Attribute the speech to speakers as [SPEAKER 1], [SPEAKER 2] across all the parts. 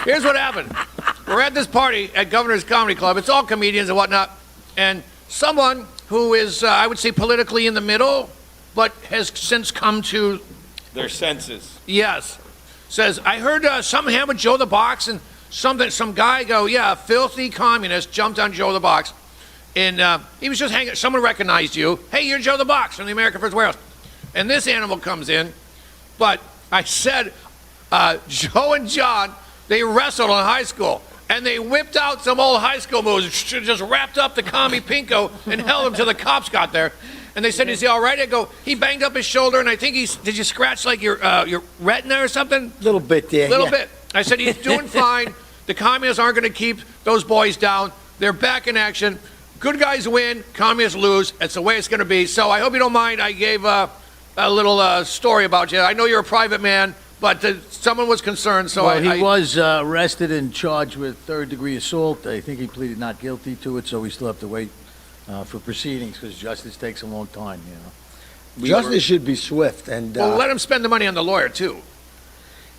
[SPEAKER 1] Here's what happened. We're at this party at Governor's Comedy Club. It's all comedians and whatnot. And someone who is, I would say, politically in the middle, but has since come to
[SPEAKER 2] their senses.
[SPEAKER 1] Yes. Says, I heard something happened with Joe the Box, and some guy go, yeah, a filthy communist jumped on Joe the Box. And he was just hanging. Someone recognized you. Hey, you're Joe the Box from the American First Warehouse. And this animal comes in. But I said, Joe and John, they wrestled in high school. And they whipped out some old high school moves, just wrapped up the commie Pinko and held him till the cops got there. And they said, is he all right? I go, he banged up his shoulder, and I think did you scratch like your retina or something?
[SPEAKER 3] Little bit there.
[SPEAKER 1] Little bit. I said, he's doing fine. The communists aren't going to keep those boys down. They're back in action. Good guys win, communists lose. That's the way it's going to be. So I hope you don't mind. I gave a little story about you. I know you're a private man, but someone was concerned. So
[SPEAKER 4] he was arrested and charged with third-degree assault. I think he pleaded not guilty to it, so we still have to wait for proceedings because justice takes a long time.
[SPEAKER 3] Justice should be swift, and
[SPEAKER 1] well, let him spend the money on the lawyer too.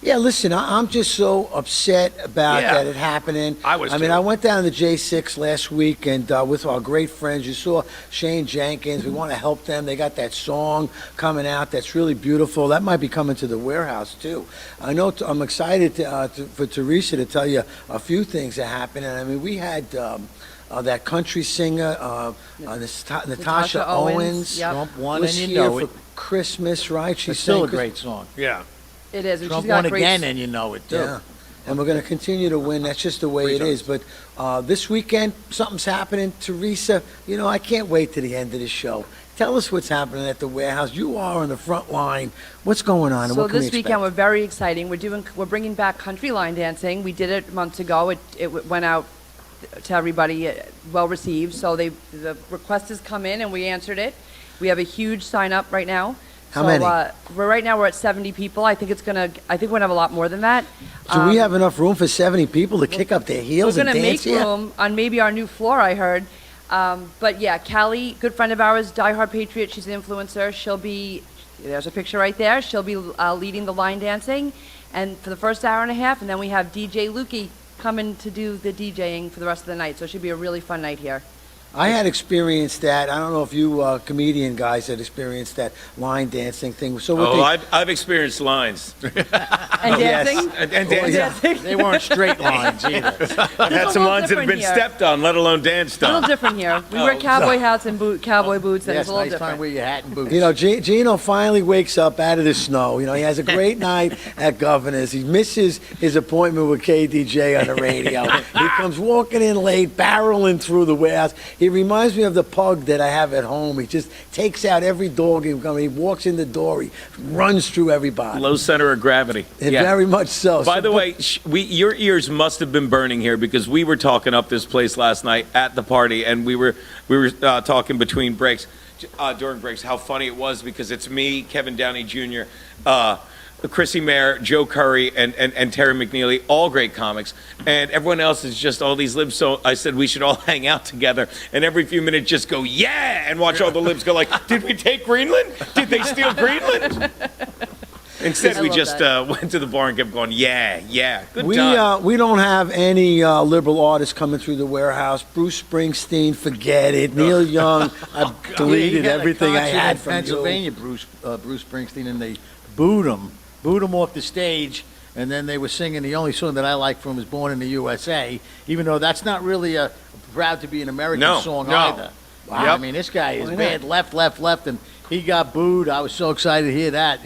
[SPEAKER 3] Yeah, listen, I'm just so upset about that it happening.
[SPEAKER 1] I mean,
[SPEAKER 3] I went down to the J6 last week and with our great friends. You saw Shane Jenkins. We want to help them. They got that song coming out that's really beautiful. That might be coming to the warehouse, too. I know I'm excited for Teresa to tell you a few things that happened. And I mean, we had that country singer, Natasha Owens.
[SPEAKER 4] Yep. Trump won,
[SPEAKER 3] was
[SPEAKER 4] and
[SPEAKER 3] here for Christmas, right?
[SPEAKER 4] She's still a great song.
[SPEAKER 1] Yeah.
[SPEAKER 5] It is.
[SPEAKER 4] Trump won again, and you know it, too.
[SPEAKER 3] Yeah, and we're going to continue to win. That's just the way it is. But this weekend, something's happening. Teresa, I can't wait to the end of the show. Tell us what's happening at the warehouse. You are on the front line. What's going on, and what can we expect?
[SPEAKER 5] So this weekend, we're very exciting. We're bringing back country line dancing. We did it months ago. It went out to everybody, well received. So the request has come in, and we answered it. We have a huge sign up right now.
[SPEAKER 3] How many?
[SPEAKER 5] Right now we're at 70 people. I think we're gonna have a lot more than that.
[SPEAKER 3] Do we have enough room for 70 people to kick up their heels and dance?
[SPEAKER 5] We're gonna make room on maybe our new floor, I heard. But yeah, Callie, good friend of ours, diehard patriot. She's an influencer. There's a picture right there. She'll be leading the line dancing, and for the first hour and a half, and then we have DJ Lukey coming to do the DJing for the rest of the night. So it should be a really fun night here.
[SPEAKER 3] I had experienced that. I don't know if you comedian guys had experienced that line dancing thing. So
[SPEAKER 2] I've experienced lines.
[SPEAKER 5] And dancing?
[SPEAKER 2] And dancing.
[SPEAKER 4] They weren't straight lines either.
[SPEAKER 2] I've had some lines that have been stepped on, let alone danced
[SPEAKER 5] A
[SPEAKER 2] on.
[SPEAKER 5] little different here. We wear cowboy hats and cowboy boots, and
[SPEAKER 4] Yes,
[SPEAKER 5] it's a little
[SPEAKER 4] nice time
[SPEAKER 5] different.
[SPEAKER 4] wear your hat and boots.
[SPEAKER 3] Gino finally wakes up out of the snow. He has a great night at Governor's. He misses his appointment with KDJ on the radio. He comes walking in late, barreling through the warehouse. He reminds me of the pug that I have at home. He just takes out every dog. He walks in the door. He runs through everybody.
[SPEAKER 2] Low center of gravity.
[SPEAKER 3] Very much so.
[SPEAKER 2] By the way, your ears must have been burning here because we were talking up this place last night at the party, and we were talking between breaks, during breaks, how funny it was because it's me, Kevin Downey Jr., Chrissy Mayer, Joe Curry, and Terry McNeely, all great comics. And everyone else is just all these libs. So I said we should all hang out together. And every few minutes just go, yeah, and watch all the libs go like, did we take Greenland? Did they steal Greenland? Instead, we just went to the bar and kept going, yeah. Good time.
[SPEAKER 3] We don't have any liberal artists coming through the warehouse. Bruce Springsteen, forget it. Neil Young, I've deleted everything I had from
[SPEAKER 4] Pennsylvania, Bruce Springsteen, and they booed him off the stage, and then they were singing the only song that I like from was Born in the USA, even though that's not really a proud to be an American song either. Wow.
[SPEAKER 3] Yep.
[SPEAKER 4] I mean, this guy is bad left, and he got booed. I was so excited to hear that,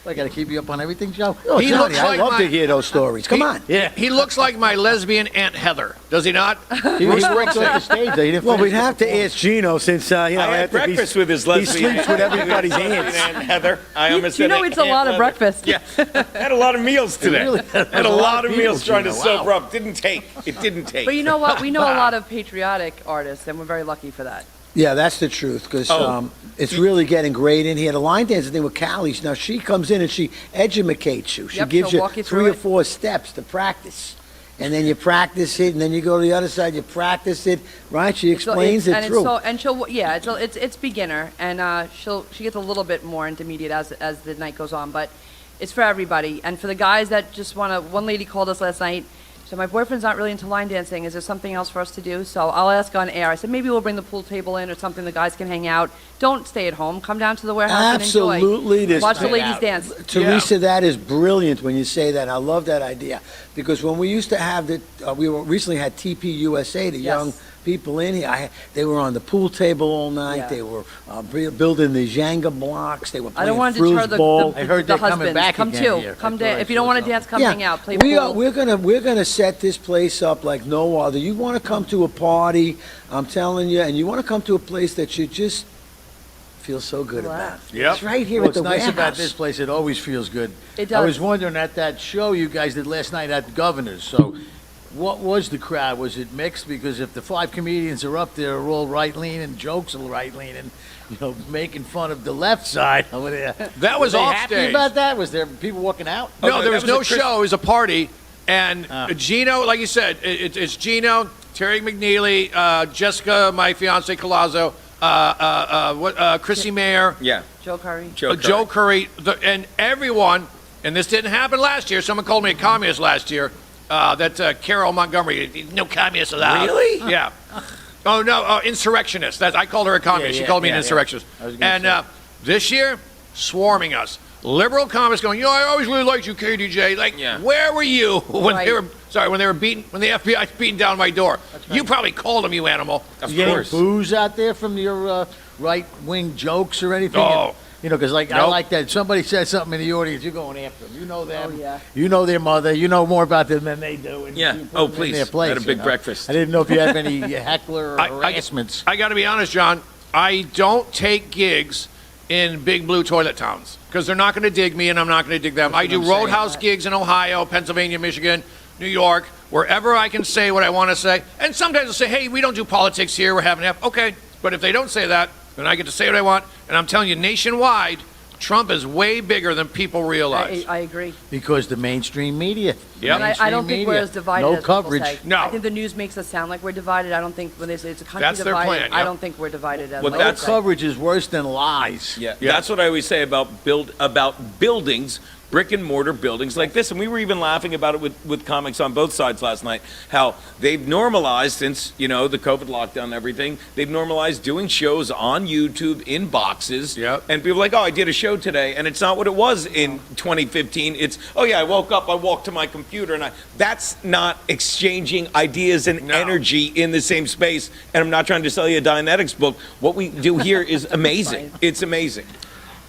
[SPEAKER 4] I got to keep you up on everything, Joe.
[SPEAKER 3] Oh, Johnny, I love to hear those stories. Come on.
[SPEAKER 1] Yeah. He looks like my lesbian Aunt Heather, does he not?
[SPEAKER 3] He walks off the stage. Well, we'd have to ask Gino since, I
[SPEAKER 2] had breakfast with his lesbian.
[SPEAKER 3] He sleeps with everybody's aunts.
[SPEAKER 2] Aunt Heather. I almost
[SPEAKER 5] You
[SPEAKER 2] said
[SPEAKER 5] know it's a lot of breakfast.
[SPEAKER 2] Yeah. Had a lot of meals today.
[SPEAKER 4] Really
[SPEAKER 2] had a lot of meals trying to
[SPEAKER 4] Gino.
[SPEAKER 2] sober up. It didn't take.
[SPEAKER 5] But you know what? We know a lot of patriotic artists, and we're very lucky for that.
[SPEAKER 3] Yeah, that's the truth, because it's really getting great in here. The line dancing thing with Callie, now she comes in and she educates you. She gives
[SPEAKER 5] she'll
[SPEAKER 3] you
[SPEAKER 5] walk you
[SPEAKER 3] 3
[SPEAKER 5] through
[SPEAKER 3] or 4 steps to practice. And then you practice it, and then you go to the other side, you practice it, right? She explains it through.
[SPEAKER 5] It's beginner, and she gets a little bit more intermediate as the night goes on, but It's for everybody. And for the guys that just want to, one lady called us last night. So my boyfriend's not really into line dancing. Is there something else for us to do? So I'll ask on air. I said maybe we'll bring the pool table in or something. The guys can hang out. Don't stay at home. Come down to the warehouse
[SPEAKER 3] Absolutely,
[SPEAKER 5] and enjoy.
[SPEAKER 3] this
[SPEAKER 5] Watch the
[SPEAKER 3] night
[SPEAKER 5] ladies
[SPEAKER 3] out.
[SPEAKER 5] dance.
[SPEAKER 3] Teresa, that is brilliant when you say that. I love that idea because when we used to have recently had TP USA, the
[SPEAKER 5] Yes.
[SPEAKER 3] young people in here. They were on the pool table all night.
[SPEAKER 5] Yeah.
[SPEAKER 3] They were building the Jenga blocks. They were
[SPEAKER 5] I
[SPEAKER 3] playing
[SPEAKER 5] don't want to deter
[SPEAKER 3] foosball.
[SPEAKER 4] I heard
[SPEAKER 5] the
[SPEAKER 4] they're coming
[SPEAKER 5] husbands.
[SPEAKER 4] back
[SPEAKER 5] Come
[SPEAKER 4] again
[SPEAKER 5] too.
[SPEAKER 4] here.
[SPEAKER 5] Come
[SPEAKER 4] I thought I
[SPEAKER 5] if you don't
[SPEAKER 4] saw
[SPEAKER 5] want to
[SPEAKER 4] something.
[SPEAKER 5] dance, come hang out. Play
[SPEAKER 3] we
[SPEAKER 5] pool.
[SPEAKER 3] we're gonna set this place up like no other. You want to come to a party? I'm telling you, and you want to come to a place that you just feel so good about.
[SPEAKER 1] Yep.
[SPEAKER 3] It's right here
[SPEAKER 4] Well,
[SPEAKER 3] at the
[SPEAKER 4] what's nice
[SPEAKER 3] warehouse.
[SPEAKER 4] about this place, it always feels good.
[SPEAKER 5] It
[SPEAKER 4] I
[SPEAKER 5] does.
[SPEAKER 4] was wondering at that show you guys did last night at the Governor's, so what was the crowd? Was it mixed? Because if the 5 comedians are up there are all right-leaning, jokes are right-leaning, making fun of the left side over there.
[SPEAKER 1] That was
[SPEAKER 4] Were they
[SPEAKER 1] off
[SPEAKER 4] happy
[SPEAKER 1] stage.
[SPEAKER 4] about that? Was there people walking out?
[SPEAKER 1] No,
[SPEAKER 2] Okay,
[SPEAKER 1] there
[SPEAKER 2] that
[SPEAKER 1] was
[SPEAKER 2] was
[SPEAKER 1] no
[SPEAKER 2] a Chris-
[SPEAKER 1] show. It was a party. And
[SPEAKER 4] Ah.
[SPEAKER 1] Gino, like you said, it's Gino, Terry McNeely, Jessica, my fiance Colazzo, Chrissy Mayer,
[SPEAKER 2] Yeah.
[SPEAKER 5] Joe Curry.
[SPEAKER 1] Joe Curry, and everyone. And this didn't happen last year. Someone called me a communist last year. Carol Montgomery, no communists allowed.
[SPEAKER 2] Really?
[SPEAKER 1] Yeah. Oh no, insurrectionist. I called her a communist.
[SPEAKER 4] Yeah,
[SPEAKER 1] she called me
[SPEAKER 4] yeah,
[SPEAKER 1] an
[SPEAKER 4] yeah.
[SPEAKER 1] insurrectionist.
[SPEAKER 4] I was gonna
[SPEAKER 1] And this year, swarming us. Liberal communists going, I always really liked you, KDJ. Like,
[SPEAKER 2] Yeah.
[SPEAKER 1] where were you when
[SPEAKER 5] Right.
[SPEAKER 1] they were? Sorry, when the FBI beating down my door? You probably called them, you animal.
[SPEAKER 2] Of
[SPEAKER 4] You get any
[SPEAKER 2] course.
[SPEAKER 4] booze out there from your right-wing jokes or anything?
[SPEAKER 1] Oh.
[SPEAKER 4] Because I
[SPEAKER 1] Nope.
[SPEAKER 4] like that. Somebody says something in the audience, you're going after them. You know them.
[SPEAKER 5] Oh, yeah.
[SPEAKER 4] You know their mother. You know more about them than they do. And
[SPEAKER 2] Yeah.
[SPEAKER 4] you put
[SPEAKER 2] Oh,
[SPEAKER 4] them in
[SPEAKER 2] please.
[SPEAKER 4] their place,
[SPEAKER 2] I had a big
[SPEAKER 4] you know?
[SPEAKER 2] breakfast.
[SPEAKER 4] I didn't know if you have any heckler or
[SPEAKER 1] I-
[SPEAKER 4] harassments.
[SPEAKER 1] I got to be honest, John. I don't take gigs in big blue toilet towns because they're not going to dig me and I'm not going to dig them. I do
[SPEAKER 4] what I'm saying.
[SPEAKER 1] roadhouse gigs in Ohio, Pennsylvania, Michigan, New York, wherever I can say what I want to say. And sometimes I'll say, hey, we don't do politics here. We're having okay. But if they don't say that, then I get to say what I want. And I'm telling you, nationwide, Trump is way bigger than people realize.
[SPEAKER 5] I agree.
[SPEAKER 4] Because the mainstream media.
[SPEAKER 1] Yep.
[SPEAKER 5] And I don't think we're as divided
[SPEAKER 4] No
[SPEAKER 5] as people
[SPEAKER 4] coverage.
[SPEAKER 5] say.
[SPEAKER 1] No.
[SPEAKER 5] I think the news makes us sound like we're divided. I don't think when they say it's a country
[SPEAKER 1] That's their
[SPEAKER 5] divided,
[SPEAKER 1] plan,
[SPEAKER 5] I
[SPEAKER 1] yep.
[SPEAKER 5] don't think we're divided as
[SPEAKER 2] Well,
[SPEAKER 5] like
[SPEAKER 4] No
[SPEAKER 2] that's-
[SPEAKER 5] they say.
[SPEAKER 4] coverage is worse than lies.
[SPEAKER 2] Yeah,
[SPEAKER 1] Yeah.
[SPEAKER 2] that's what I always say about buildings, brick and mortar buildings like this. And we were even laughing about it with comics on both sides last night, how they've normalized since, the COVID lockdown and everything, they've normalized doing shows on YouTube in boxes.
[SPEAKER 1] Yep.
[SPEAKER 2] And people are like, oh, I did a show today. And it's not what it was in 2015. It's, oh yeah, I woke up, I walked to my computer, and that's not exchanging ideas and
[SPEAKER 1] No.
[SPEAKER 2] energy in the same space. And I'm not trying to sell you a Dianetics book. What we do here is amazing. It's amazing.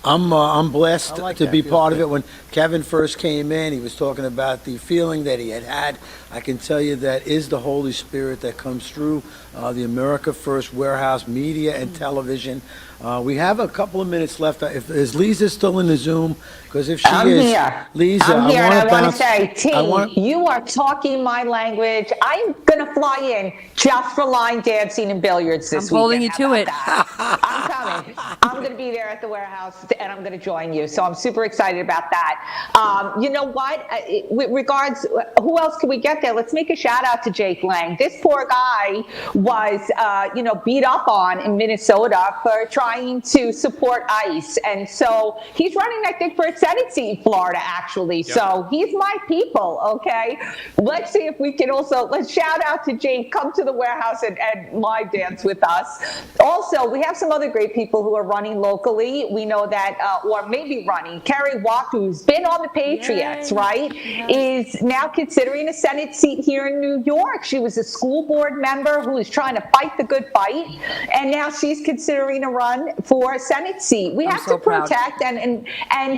[SPEAKER 3] I'm blessed
[SPEAKER 4] I like
[SPEAKER 3] to
[SPEAKER 4] that.
[SPEAKER 3] be
[SPEAKER 4] Feels
[SPEAKER 3] part of
[SPEAKER 4] good.
[SPEAKER 3] it. When Kevin first came in, he was talking about the feeling that he had. I can tell you that is the Holy Spirit that comes through the America First Warehouse media and television. We have a couple of minutes left. Is Lisa still in the Zoom? Because if she
[SPEAKER 6] I'm
[SPEAKER 3] is,
[SPEAKER 6] here.
[SPEAKER 3] Lisa,
[SPEAKER 6] I'm here, and I want to
[SPEAKER 3] bounce-
[SPEAKER 6] say, T,
[SPEAKER 3] I wanna-
[SPEAKER 6] you are talking my language. I'm going to fly in just for line dancing and billiards this
[SPEAKER 5] I'm holding
[SPEAKER 6] weekend.
[SPEAKER 5] you to
[SPEAKER 6] How about that? I'm coming. I'm going to be there at the warehouse, and I'm going to join you. So I'm super excited about that. You know what? With regards, who else can we get there? Let's make a shout out to Jake Lang. This poor guy was, beat up on in Minnesota for trying to support ICE, and so he's running, I think, for a Senate seat in Florida, actually. So he's my people. Okay, let's see if we can let's shout out to Jake. Come to the warehouse and live dance with us. Also, we have some other great people who are running locally. We know that, or maybe running. Kerry Watt, who's been on the Patriots,
[SPEAKER 5] Yay.
[SPEAKER 6] right, is now considering a Senate seat here in New York. She was a school board member who was trying to fight the good fight, and now she's considering a run for a Senate seat. We have
[SPEAKER 5] so
[SPEAKER 6] to
[SPEAKER 5] proud.
[SPEAKER 6] protect and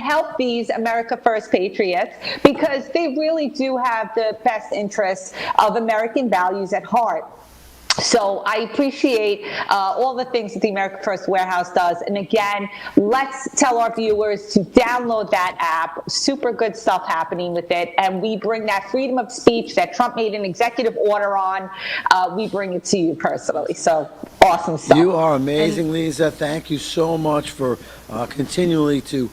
[SPEAKER 6] help these America First patriots because they really do have the best interests of American values at heart. So I appreciate all the things that the America First Warehouse does. And again, let's tell our viewers to download that app. Super good stuff happening with it. And we bring that freedom of speech that Trump made an executive order on. We bring it to you personally. So awesome stuff.
[SPEAKER 3] You are amazing, Lisa. Thank you so much for continually to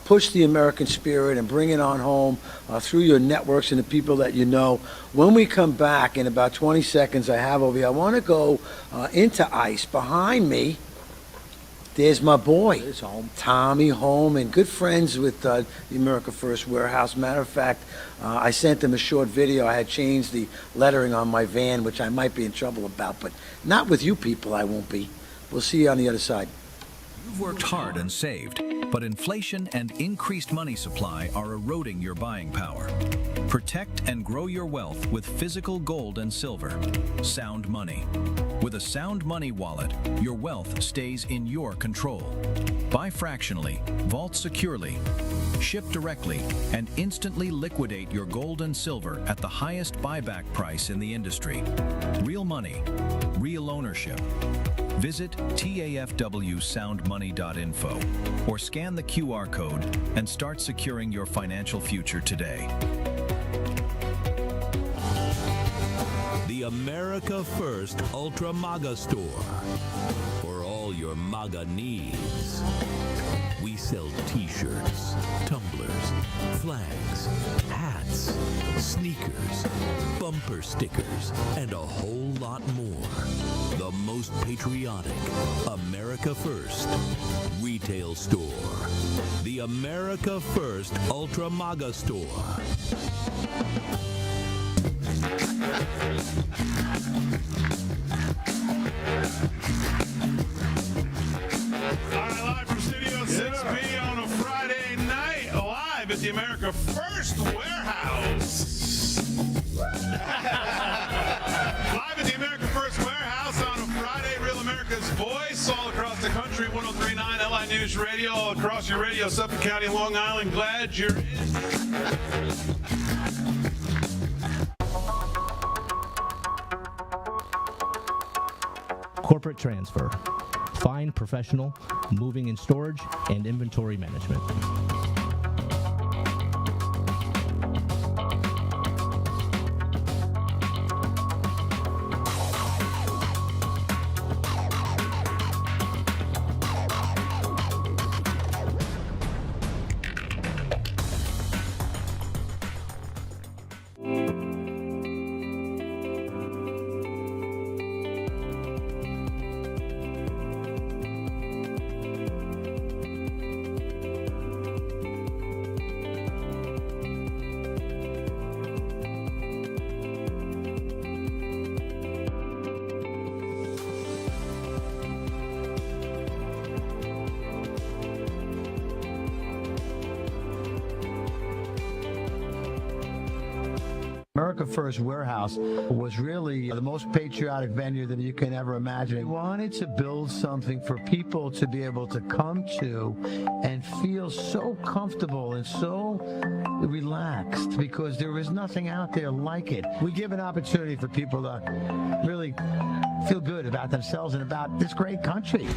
[SPEAKER 3] push the American spirit and bring it on home through your networks and the people that you know. When we come back in about 20 seconds, I have over here, I want to go into ICE. Behind me There's my boy,
[SPEAKER 4] There's home.
[SPEAKER 3] Tommy Home, and good friends with the America First Warehouse. Matter of fact, I sent them a short video. I had changed the lettering on my van, which I might be in trouble about, but not with you people, I won't be. We'll see you on the other side.
[SPEAKER 7] You've worked hard and saved, but inflation and increased money supply are eroding your buying power. Protect and grow your wealth with physical gold and silver. Sound Money. With a Sound Money wallet, your wealth stays in your control. Buy fractionally, vault securely, ship directly, and instantly liquidate your gold and silver at the highest buyback price in the industry. Real money, real ownership. Visit tafwsoundmoney.info or scan the QR code and start securing your financial future today.
[SPEAKER 8] The America First Ultra MAGA store. For all your MAGA needs. We sell t-shirts, tumblers, flags, hats, sneakers, bumper stickers, and a whole lot more. The most patriotic America First retail store. The America First Ultra MAGA store.
[SPEAKER 9] All right, live from Studio 6B on a Friday night, live at the America First Warehouse. Live at the America First Warehouse on a Friday, Real America's Voice, all across the country, 103.9 LI News Radio, all across your radio, Suffolk County, Long Island. Glad you're in.
[SPEAKER 10] Corporate transfer. Fine professional, moving and storage, and inventory management.
[SPEAKER 3] America First Warehouse was really the most patriotic venue that you can ever imagine. We wanted to build something for people to be able to come to and feel so comfortable and so relaxed, because there is nothing out there like it. We give an opportunity for people to really feel good about themselves and about this great country.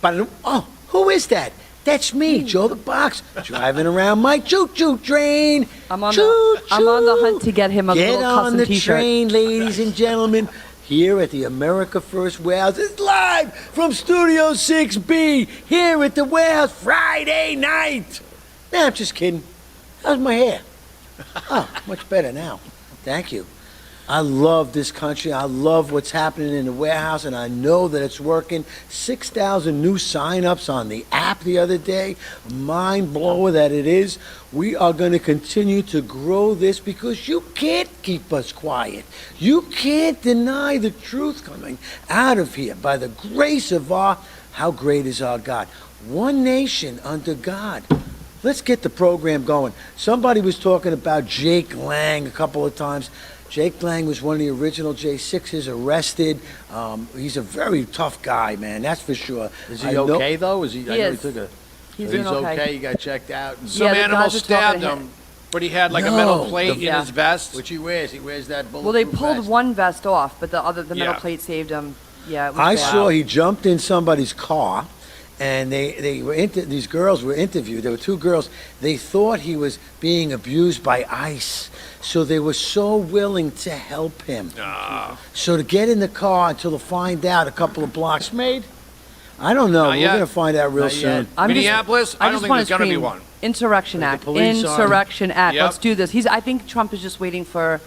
[SPEAKER 3] But, oh, who is that? That's me, Joe the Box, driving around my choo-choo train.
[SPEAKER 5] I'm on the hunt to get him a
[SPEAKER 3] Get
[SPEAKER 5] little
[SPEAKER 3] on
[SPEAKER 5] custom
[SPEAKER 3] the
[SPEAKER 5] t-shirt.
[SPEAKER 3] train, ladies and gentlemen. Here at the America First Warehouse. It's live from Studio 6B here at the warehouse Friday night. Nah, I'm just kidding. How's my hair? Oh, much better now. Thank you. I love this country. I love what's happening in the warehouse, and I know that it's working. 6,000 new sign-ups on the app the other day. Mind-blower that it is. We are going to continue to grow this because you can't keep us quiet. You can't deny the truth coming out of here by the grace of how great is our God. One nation under God. Let's get the program going. Somebody was talking about Jake Lang a couple of times. Jake Lang was one of the original J6s arrested. He's a very tough guy, man, that's for sure.
[SPEAKER 4] Is he okay, though? I know
[SPEAKER 5] is.
[SPEAKER 4] he took a...
[SPEAKER 5] He's
[SPEAKER 4] He's
[SPEAKER 5] doing okay.
[SPEAKER 4] He got checked out. And
[SPEAKER 1] Some
[SPEAKER 5] the
[SPEAKER 1] animal
[SPEAKER 5] guys are talking
[SPEAKER 1] stabbed
[SPEAKER 5] to him.
[SPEAKER 1] him, but he had like a
[SPEAKER 3] No.
[SPEAKER 1] metal plate in
[SPEAKER 5] Yeah.
[SPEAKER 1] his vest.
[SPEAKER 4] Which he wears. He wears that bulletproof
[SPEAKER 5] Well, they pulled
[SPEAKER 4] vest.
[SPEAKER 5] one vest off, but the metal
[SPEAKER 1] Yeah.
[SPEAKER 5] plate saved him. Yeah, it was
[SPEAKER 3] I
[SPEAKER 5] bad.
[SPEAKER 3] saw he jumped in somebody's car, and these girls were interviewed. There were two girls. They thought he was being abused by ICE, so they were so willing to help him. So to get in the car until to find out a couple of blocks made, I don't know.
[SPEAKER 1] Not
[SPEAKER 3] We're
[SPEAKER 1] yet.
[SPEAKER 3] going to find out real
[SPEAKER 4] Not
[SPEAKER 3] soon.
[SPEAKER 4] yet.
[SPEAKER 5] I'm just-
[SPEAKER 1] Minneapolis, I don't think
[SPEAKER 5] wanna
[SPEAKER 1] there's gonna be
[SPEAKER 5] scream,
[SPEAKER 1] one.
[SPEAKER 5] Insurrection
[SPEAKER 4] With the
[SPEAKER 5] Act.
[SPEAKER 4] police on.
[SPEAKER 5] Insurrection Act.
[SPEAKER 1] Yep.
[SPEAKER 5] Let's do this. I think Trump is just waiting for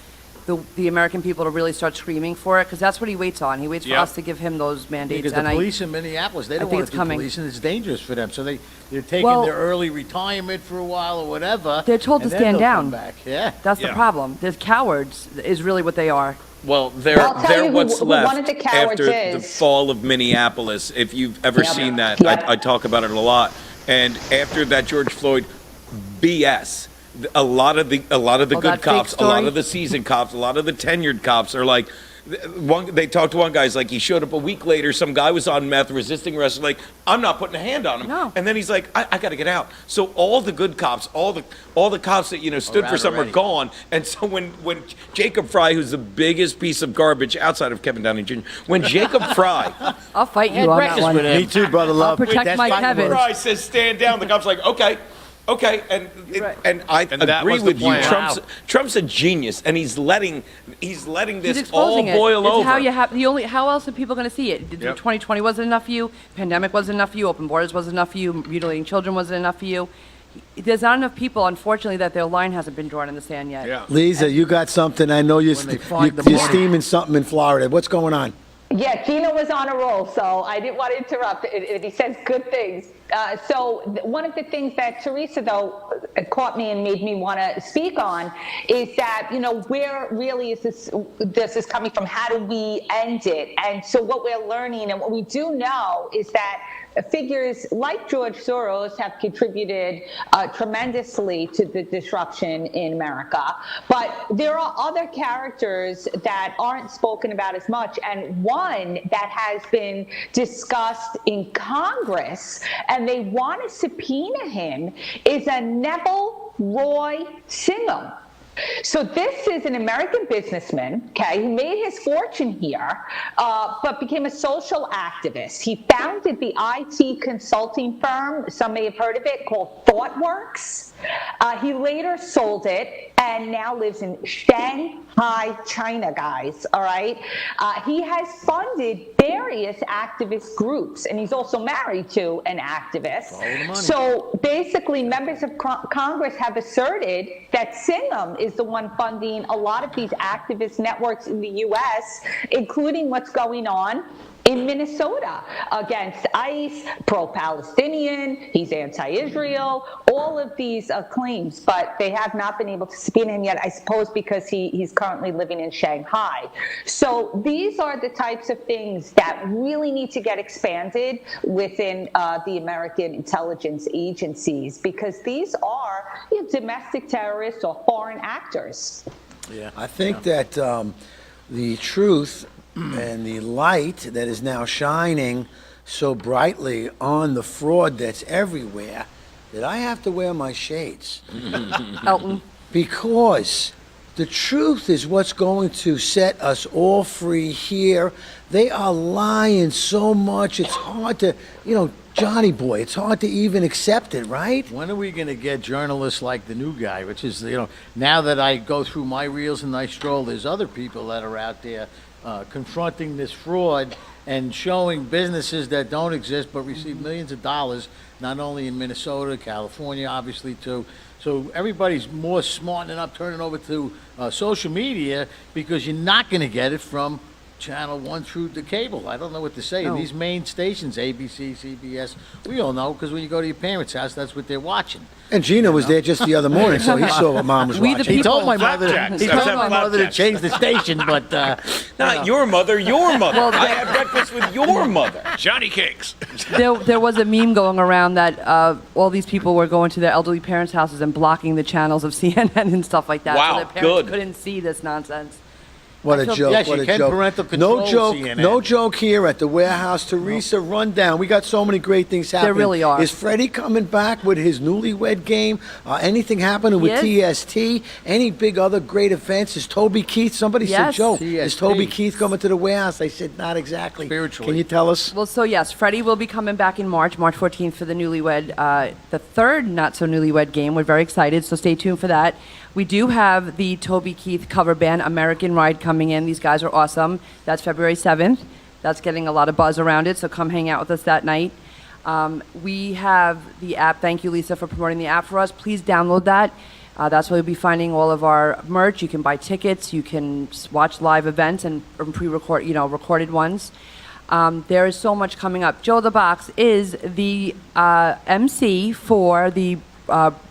[SPEAKER 5] the American people to really start screaming for it, because that's what he waits on. He waits for
[SPEAKER 1] Yep.
[SPEAKER 5] us to give him those mandates.
[SPEAKER 4] Because the police in Minneapolis, they don't
[SPEAKER 5] think
[SPEAKER 4] want
[SPEAKER 5] it's
[SPEAKER 4] to do
[SPEAKER 5] coming.
[SPEAKER 4] police, and it's dangerous for them. So they're taking
[SPEAKER 5] Well-
[SPEAKER 4] their early retirement for a while or whatever.
[SPEAKER 5] They're told
[SPEAKER 4] and
[SPEAKER 5] to
[SPEAKER 4] then
[SPEAKER 5] stand
[SPEAKER 4] they'll
[SPEAKER 5] down.
[SPEAKER 4] come back. Yeah.
[SPEAKER 5] That's the
[SPEAKER 1] Yeah.
[SPEAKER 5] problem. They're cowards is really what they are.
[SPEAKER 2] Well,
[SPEAKER 6] Well, I'll tell
[SPEAKER 2] they're
[SPEAKER 6] you
[SPEAKER 2] what's
[SPEAKER 6] who one of
[SPEAKER 2] left
[SPEAKER 6] the cowards
[SPEAKER 2] after the
[SPEAKER 6] is.
[SPEAKER 2] fall of Minneapolis. If you've ever
[SPEAKER 6] Yep.
[SPEAKER 2] seen that,
[SPEAKER 6] Yep.
[SPEAKER 2] I talk about it a lot. And after that George Floyd BS, a lot of the
[SPEAKER 5] Oh,
[SPEAKER 2] good
[SPEAKER 5] that fake
[SPEAKER 2] cops, a lot
[SPEAKER 5] story?
[SPEAKER 2] of the seasoned cops, a lot of the tenured cops are like. They talked to one guy's like he showed up a week later. Some guy was on meth, resisting arrest. Like I'm not putting a hand on him.
[SPEAKER 5] No.
[SPEAKER 2] And then he's like, I got to get out. So all the good cops, all the cops that stood
[SPEAKER 4] Are
[SPEAKER 2] for
[SPEAKER 4] out
[SPEAKER 2] something are
[SPEAKER 4] already.
[SPEAKER 2] gone. And so when Jacob Fry, who's the biggest piece of garbage outside of Kevin Downey Jr., when Jacob Fry,
[SPEAKER 5] I'll fight
[SPEAKER 4] Had
[SPEAKER 5] you on that
[SPEAKER 4] breakfast
[SPEAKER 5] one.
[SPEAKER 4] with him. Me too, brother love.
[SPEAKER 5] protect
[SPEAKER 4] That's
[SPEAKER 5] my
[SPEAKER 4] fighting
[SPEAKER 5] Kevin.
[SPEAKER 4] words.
[SPEAKER 2] Fry says stand down, the cop's like okay, and I
[SPEAKER 1] And that
[SPEAKER 2] agree
[SPEAKER 1] was the
[SPEAKER 2] with you.
[SPEAKER 1] plan.
[SPEAKER 2] Trump's a genius, and he's letting
[SPEAKER 5] He's
[SPEAKER 2] this
[SPEAKER 5] exposing
[SPEAKER 2] all boil
[SPEAKER 5] it. It's
[SPEAKER 2] over.
[SPEAKER 5] how you have the only. How else are people going to see it?
[SPEAKER 1] Yep.
[SPEAKER 5] 2020 wasn't enough for you. Pandemic wasn't enough for you. Open borders wasn't enough for you. Mutilating children wasn't enough for you. There's not enough people, unfortunately, that their line hasn't been drawn in the sand yet.
[SPEAKER 1] Yeah.
[SPEAKER 3] Lisa, you got something. I know you're,
[SPEAKER 4] When they find the
[SPEAKER 3] you're
[SPEAKER 4] money.
[SPEAKER 3] steaming something in Florida. What's going on?
[SPEAKER 6] Yeah, Gino was on a roll, so I didn't want to interrupt. He says good things. One of the things that Teresa, though, caught me and made me want to speak on is that, where really is this is coming from? How do we end it? And so what we're learning and what we do know is that figures like George Soros have contributed tremendously to the disruption in America. But there are other characters that aren't spoken about as much, and one that has been discussed in Congress, and they want to subpoena him, is a Neville Roy Singham. So this is an American businessman, okay, who made his fortune here, but became a social activist. He founded the IT consulting firm, some may have heard of it, called ThoughtWorks. He later sold it and now lives in Shanghai, China, guys, all right? He has funded various activist groups, and he's also married to an activist. So basically, members of Congress have asserted that Singham is the one funding a lot of these activist networks in the U.S., including what's going on in Minnesota against ICE, pro-Palestinian, he's anti-Israel, all of these claims, but they have not been able to subpoena him yet, I suppose because he's currently living in Shanghai. So these are the types of things that really need to get expanded within the American intelligence agencies, because these are domestic terrorists or foreign actors.
[SPEAKER 3] I think that the truth and the light that is now shining so brightly on the fraud that's everywhere that I have to wear my shades.
[SPEAKER 5] Elton.
[SPEAKER 3] Because the truth is what's going to set us all free here. They are lying so much, it's hard to, Johnny boy, it's hard to even accept it, right?
[SPEAKER 4] When are we going to get journalists like the new guy, which is, now that I go through my reels and I stroll, there's other people that are out there confronting this fraud and showing businesses that don't exist but receive millions of dollars, not only in Minnesota, California, obviously, too. So everybody's more smartening up, turning over to social media, because you're not going to get it from Channel 1 through the cable. I don't know what to say.
[SPEAKER 5] No.
[SPEAKER 4] These main stations, ABC, CBS, we all know, because when you go to your parents' house, that's what they're watching.
[SPEAKER 3] And Gina was there just the other morning, so he saw what Mom was
[SPEAKER 5] We the
[SPEAKER 3] watching.
[SPEAKER 4] He told
[SPEAKER 5] People-
[SPEAKER 4] my mother.
[SPEAKER 2] Flapjacks.
[SPEAKER 4] He told
[SPEAKER 2] Except
[SPEAKER 4] my mother to
[SPEAKER 2] flapjacks.
[SPEAKER 4] change the station, but
[SPEAKER 2] Not your mother, your mother. I had breakfast with your mother.
[SPEAKER 1] Johnny Cakes.
[SPEAKER 5] There was a meme going around that all these people were going to their elderly parents' houses and blocking the channels of CNN and stuff like that.
[SPEAKER 2] Wow,
[SPEAKER 5] so their parents
[SPEAKER 2] good.
[SPEAKER 5] couldn't see this nonsense.
[SPEAKER 3] What
[SPEAKER 5] I
[SPEAKER 3] a
[SPEAKER 5] feel-
[SPEAKER 3] joke,
[SPEAKER 4] Yes,
[SPEAKER 3] what
[SPEAKER 4] you
[SPEAKER 3] a
[SPEAKER 4] can
[SPEAKER 3] joke.
[SPEAKER 4] parental control CNN.
[SPEAKER 3] No joke here at the warehouse. Teresa, run down. We got so many great things happening.
[SPEAKER 5] really are.
[SPEAKER 3] Is Freddie coming back with his newlywed game? Anything happening with
[SPEAKER 5] He
[SPEAKER 3] TST? Any big other great events? Is Toby Keith? Somebody
[SPEAKER 5] Yes.
[SPEAKER 3] said, Joe, is
[SPEAKER 4] TST.
[SPEAKER 3] Toby Keith coming to the warehouse? I said, not exactly.
[SPEAKER 4] Spiritually.
[SPEAKER 3] Can you tell us?
[SPEAKER 5] Well, so yes, Freddie will be coming back in March 14th for the newlywed, the third not so newlywed game. We're very excited, so stay tuned for that. We do have the Toby Keith cover band, American Ride, coming in. These guys are awesome. That's February 7th. That's getting a lot of buzz around it, so come hang out with us that night. We have the app. Thank you, Lisa, for promoting the app for us. Please download that. That's where you'll be finding all of our merch. You can buy tickets. You can watch live events and pre-record, recorded ones. There is so much coming up. Joe the Box is the MC for the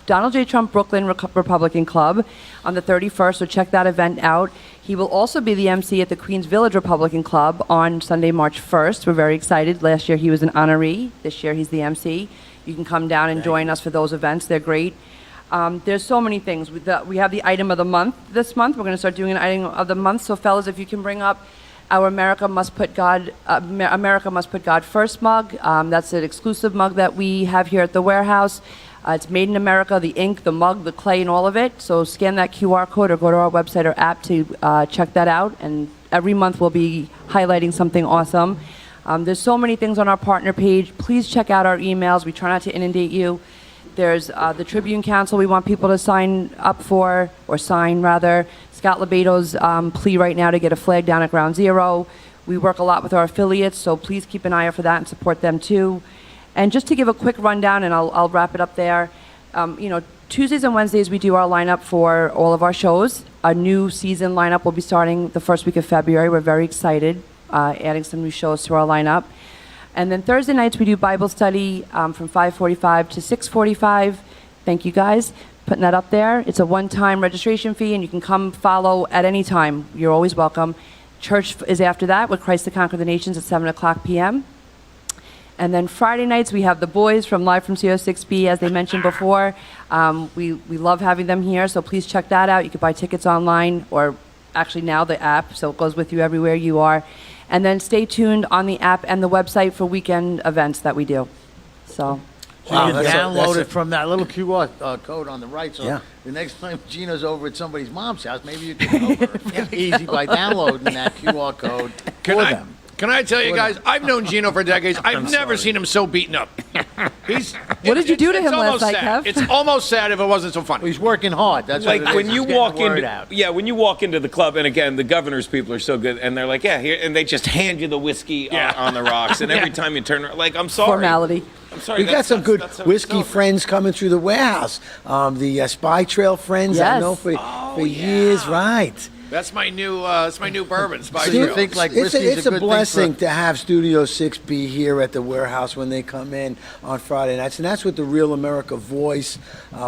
[SPEAKER 5] Donald J. Trump Brooklyn Republican Club on the 31st, so check that event out. He will also be the MC at the Queens Village Republican Club on Sunday, March 1st. We're very excited. Last year he was an honoree. This year he's the MC. You can come down and join us for those events. They're great. There's so many things. We have the item of the month this month. We're going to start doing an item of the month. So, fellas, if you can bring up our America Must Put God First mug. That's an exclusive mug that we have here at the warehouse. It's made in America, the ink, the mug, the clay, and all of it. So scan that QR code or go to our website or app to check that out. And every month we'll be highlighting something awesome. There's so many things on our partner page. Please check out our emails. We try not to inundate you. There's the Tribune Council we want people to sign up for, or sign rather. Scott Lebato's plea right now to get a flag down at Ground Zero. We work a lot with our affiliates, so please keep an eye out for that and support them too. And just to give a quick rundown, and I'll wrap it up there, Tuesdays and Wednesdays we do our lineup for all of our shows. Our new season lineup will be starting the first week of February. We're very excited, adding some new shows to our lineup. And then Thursday nights we do Bible study from 5:45 to 6:45. Thank you guys putting that up there. It's a one-time registration fee, and you can come follow at any time. You're always welcome. Church is after that with Christ to Conquer the Nations at 7:00 p.m. And then Friday nights, we have the boys from Live from CO6B, as they mentioned before. We love having them here, so please check that out. You can buy tickets online, or actually now the app, so it goes with you everywhere you are. And then stay tuned on the app and the website for weekend events that we do. So.
[SPEAKER 4] So you can download it from that little QR code on the right. So the next time Gino's over at somebody's mom's house, maybe you can go over easy by downloading that QR code for them.
[SPEAKER 1] Can I tell you guys, I've known Gino for decades. I've never seen him so beaten up.
[SPEAKER 5] What did you do to him last night, Kev?
[SPEAKER 1] It's almost sad if it wasn't so funny.
[SPEAKER 4] Well, he's working hard. That's
[SPEAKER 2] like
[SPEAKER 4] what it
[SPEAKER 2] when
[SPEAKER 4] is.
[SPEAKER 2] you
[SPEAKER 4] He's getting
[SPEAKER 2] walk
[SPEAKER 4] the word
[SPEAKER 2] into
[SPEAKER 4] out.
[SPEAKER 2] when you walk into the club, and again, the governor's people are so good, and they're like, yeah, here, and they just hand you the whiskey on the rocks, and every time you turn around, like, I'm sorry.
[SPEAKER 5] Formality.
[SPEAKER 2] I'm sorry.
[SPEAKER 3] We got some good whiskey friends coming through the warehouse. The Spy Trail friends I know for years, right?
[SPEAKER 1] That's my new bourbon, Spy
[SPEAKER 4] So you
[SPEAKER 1] Trail.
[SPEAKER 4] think like
[SPEAKER 3] It's
[SPEAKER 4] whiskey's
[SPEAKER 3] a
[SPEAKER 4] good thing
[SPEAKER 3] blessing
[SPEAKER 4] for-
[SPEAKER 3] to have Studio 6 be here at the warehouse when they come in on Friday nights, and that's with the Real America Voice.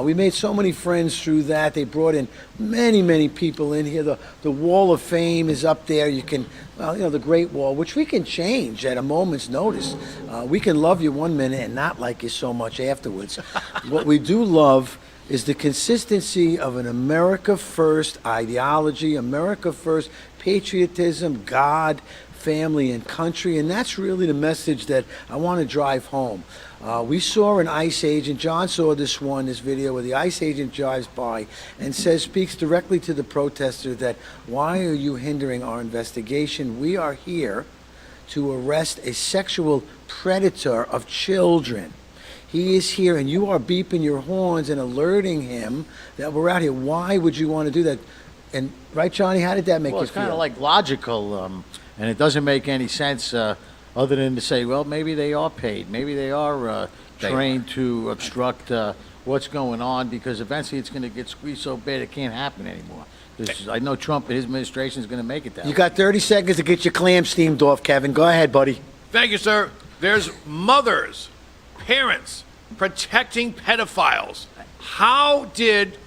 [SPEAKER 3] We made so many friends through that. They brought in many people in here. The Wall of Fame is up there. You can, the Great Wall, which we can change at a moment's notice. We can love you one minute and not like you so much afterwards. What we do love is the consistency of an America First ideology, America First patriotism, God, family, and country, and that's really the message that I want to drive home. We saw an ICE agent, John saw this video where the ICE agent drives by and speaks directly to the protester that, why are you hindering our investigation? We are here to arrest a sexual predator of children. He is here, and you are beeping your horns and alerting him that we're out here. Why would you want to do that? And right, Johnny, how did that make
[SPEAKER 4] Well,
[SPEAKER 3] you
[SPEAKER 4] it's
[SPEAKER 3] feel?
[SPEAKER 4] kind of like logical, and it doesn't make any sense other than to say, well, maybe they are paid. Maybe they are trained to obstruct what's going on, because eventually it's going to get squeezed so bad it can't happen anymore. I know Trump and his administration is going to make it that way.
[SPEAKER 3] You got 30 seconds to get your clam steamed off, Kevin. Go ahead, buddy.
[SPEAKER 1] Thank you, sir. There's mothers, parents protecting pedophiles. How did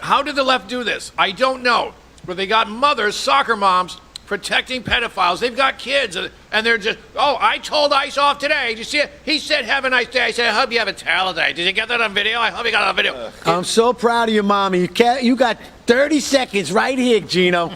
[SPEAKER 1] the left do this? I don't know. But they got mothers, soccer moms, protecting pedophiles. They've got kids, and they're just, I told ICE off today. Did you see it? He said, have a nice day. I said, I hope you have a terrible day. Did you get that on video? I hope you got it on video.
[SPEAKER 3] I'm so proud of you, Mommy. You got 30 seconds right here, Gino.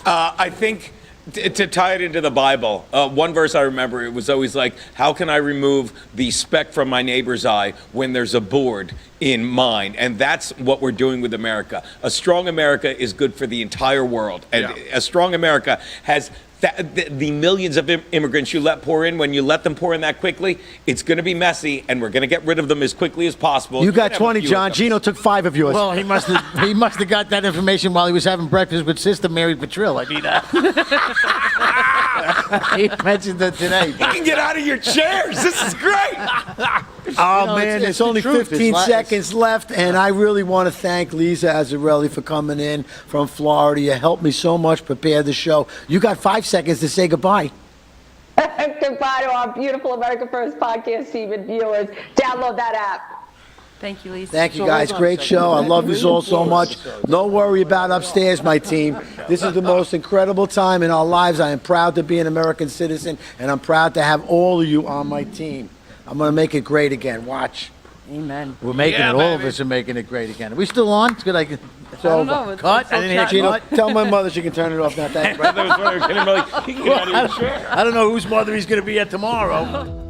[SPEAKER 2] I think to tie it into the Bible, one verse I remember, it was always like, how can I remove the speck from my neighbor's eye when there's a board in mine? And that's what we're doing with America. A strong America is good for the entire world. And a strong America has the millions of immigrants you let pour in, when you let them pour in that quickly, it's going to be messy, and we're going to get rid of them as quickly as possible.
[SPEAKER 3] You got
[SPEAKER 2] can have a
[SPEAKER 3] 20,
[SPEAKER 2] few
[SPEAKER 3] John.
[SPEAKER 2] of them.
[SPEAKER 3] Gino took 5 of yours.
[SPEAKER 4] Well, he must have got that information while he was having breakfast with Sister Mary Patrill. I mean, he mentioned that today.
[SPEAKER 2] You can get out of your chairs. This is great.
[SPEAKER 3] Oh,
[SPEAKER 4] know,
[SPEAKER 3] man,
[SPEAKER 4] it's
[SPEAKER 3] there's
[SPEAKER 4] the
[SPEAKER 3] only
[SPEAKER 4] truth.
[SPEAKER 3] 15
[SPEAKER 4] It's
[SPEAKER 3] seconds left, and I really want to thank Lisa Azzarelli for coming in from Florida. You helped me so much prepare the show. You got 5 seconds to say goodbye.
[SPEAKER 6] Goodbye to our beautiful America First podcast team and viewers. Download that app.
[SPEAKER 5] Thank you, Lisa.
[SPEAKER 3] Thank you,
[SPEAKER 4] So
[SPEAKER 3] guys.
[SPEAKER 4] hold on a
[SPEAKER 3] Great
[SPEAKER 4] second.
[SPEAKER 3] show. I love you all so much. Don't worry about upstairs, my team. This is the most incredible time in our lives. I am proud to be an American citizen, and I'm proud to have all of you on my team. I'm going to make it great again. Watch.
[SPEAKER 5] Amen.
[SPEAKER 4] We're making
[SPEAKER 1] Yeah,
[SPEAKER 4] it. All of
[SPEAKER 1] baby.
[SPEAKER 4] us are making it great again. Are we still on? It's good. I can
[SPEAKER 3] It's over.
[SPEAKER 5] No,
[SPEAKER 4] cut. I didn't hear
[SPEAKER 3] Gino,
[SPEAKER 4] cut.
[SPEAKER 3] tell my mother she can turn it off now. Thanks, bro.
[SPEAKER 2] He can get out of your chair.
[SPEAKER 4] I don't know whose mother he's going to be at tomorrow.